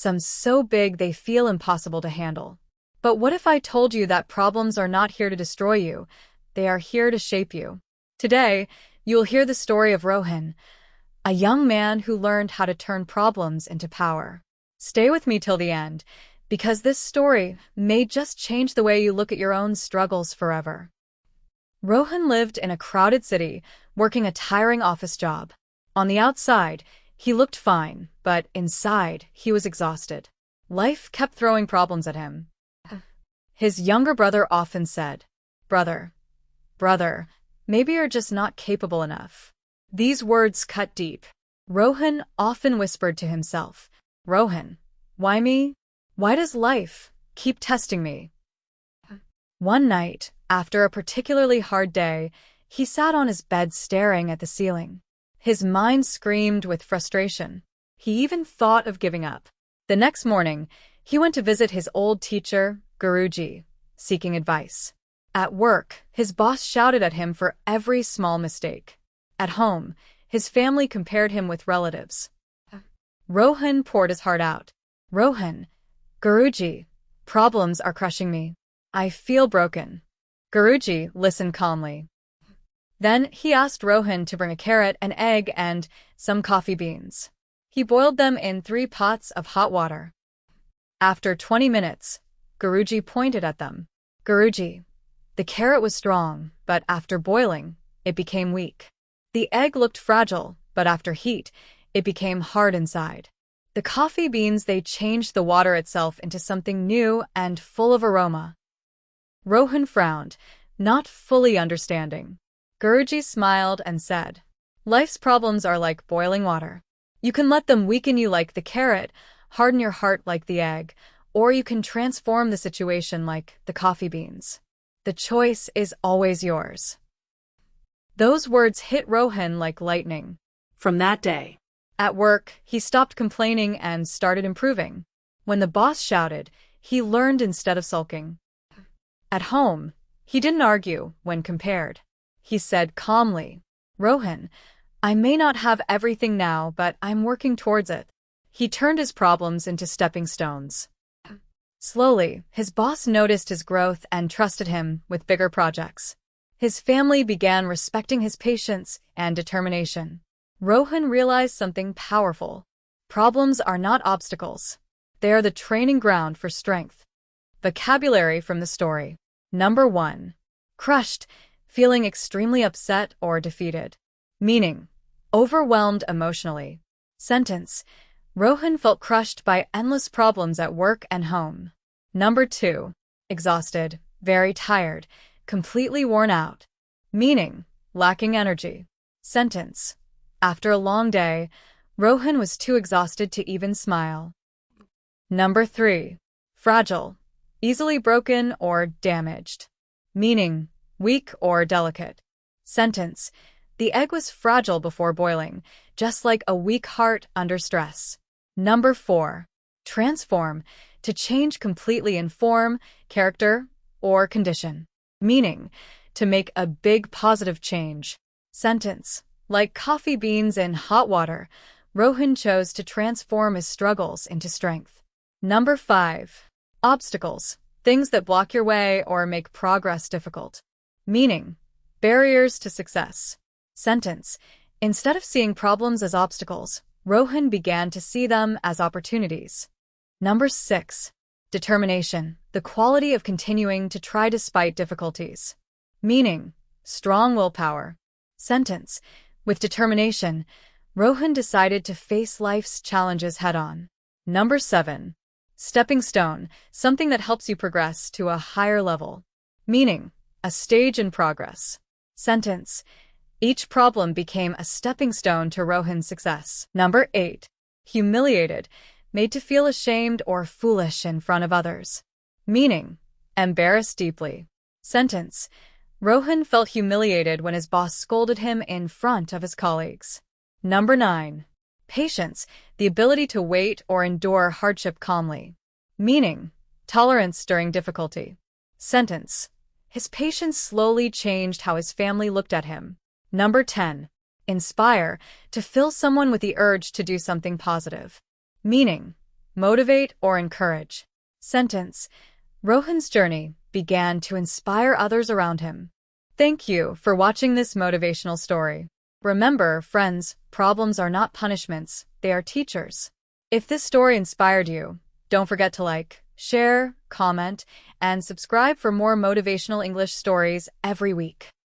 some so big they feel impossible to handle. But what if I told you that problems are not here to destroy you, they are here to shape you? Today, you will hear the story of Rohan, a young man who learned how to turn problems into power. Stay with me till the end, because this story may just change the way you look at your own struggles forever. Rohan lived in a crowded city, working a tiring office job. On the outside, he looked fine, but inside, he was exhausted. Life kept throwing problems at him. His younger brother often said, "Brother, maybe you're just not capable enough." These words cut deep. Rohan often whispered to himself, "Rohan, why me? Why does life keep testing me?" One night, after a particularly hard day, he sat on his bed staring at the ceiling. His mind screamed with frustration. He even thought of giving up. The next morning, he went to visit his old teacher, Guruji, seeking advice. At work, his boss shouted at him for every small mistake. At home, his family compared him with relatives. Rohan poured his heart out. "Rohan, Guruji, problems are crushing me. I feel broken." Guruji listened calmly. Then he asked Rohan to bring a carrot, an egg, and some coffee beans. He boiled them in 3 pots of hot water. After 20 minutes, Guruji pointed at them. "Guruji, the carrot was strong, but after boiling, it became weak. The egg looked fragile, but after heat, it became hard inside. The coffee beans, they changed the water itself into something new and full of aroma." Rohan frowned, not fully understanding. Guruji smiled and said, "Life's problems are like boiling water. You can let them weaken you like the carrot, harden your heart like the egg, or you can transform the situation like the coffee beans. The choice is always yours." Those words hit Rohan like lightning. From that day, at work, he stopped complaining and started improving. When the boss shouted, he learned instead of sulking. At home, he didn't argue when compared. He said calmly, "Rohan, I may not have everything now, but I'm working towards it." He turned his problems into stepping stones. Slowly, his boss noticed his growth and trusted him with bigger projects. His family began respecting his patience and determination. Rohan realized something powerful. Problems are not obstacles. They are the training ground for strength. Vocabulary from the story. Number 1. Crushed, feeling extremely upset or defeated. Meaning, overwhelmed emotionally. Sentence, Rohan felt crushed by endless problems at work and home. Number 2. Exhausted, very tired, completely worn out. Meaning, lacking energy. Sentence, after a long day, Rohan was too exhausted to even smile. Number 3. Fragile, easily broken or damaged. Meaning, weak or delicate. Sentence, the egg was fragile before boiling, just like a weak heart under stress. Number 4. Transform, to change completely in form, character, or condition. Meaning, to make a big positive change. Sentence, like coffee beans in hot water, Rohan chose to transform his struggles into strength. Number 5. Obstacles, things that block your way or make progress difficult. Meaning, barriers to success. Sentence, instead of seeing problems as obstacles, Rohan began to see them as opportunities. Number 6. Determination, the quality of continuing to try despite difficulties. Meaning, strong willpower. Sentence, with determination, Rohan decided to face life's challenges head-on. Number 7. Stepping stone, something that helps you progress to a higher level. Meaning, a stage in progress. Sentence, each problem became a stepping stone to Rohan's success. Number 8. Humiliated, made to feel ashamed or foolish in front of others. Meaning, embarrassed deeply. Sentence, Rohan felt humiliated when his boss scolded him in front of his colleagues. Number 9. Patience, the ability to wait or endure hardship calmly. Meaning, tolerance during difficulty. Sentence, his patience slowly changed how his family looked at him. Number 10. Inspire, to fill someone with the urge to do something positive. Meaning, motivate, or encourage. Sentence. Rohan's journey began to inspire others around him. Thank you for watching this motivational story. Remember, friends, problems are not punishments, they are teachers. If this story inspired you, don't forget to like, share, comment, and subscribe for more motivational English stories every week.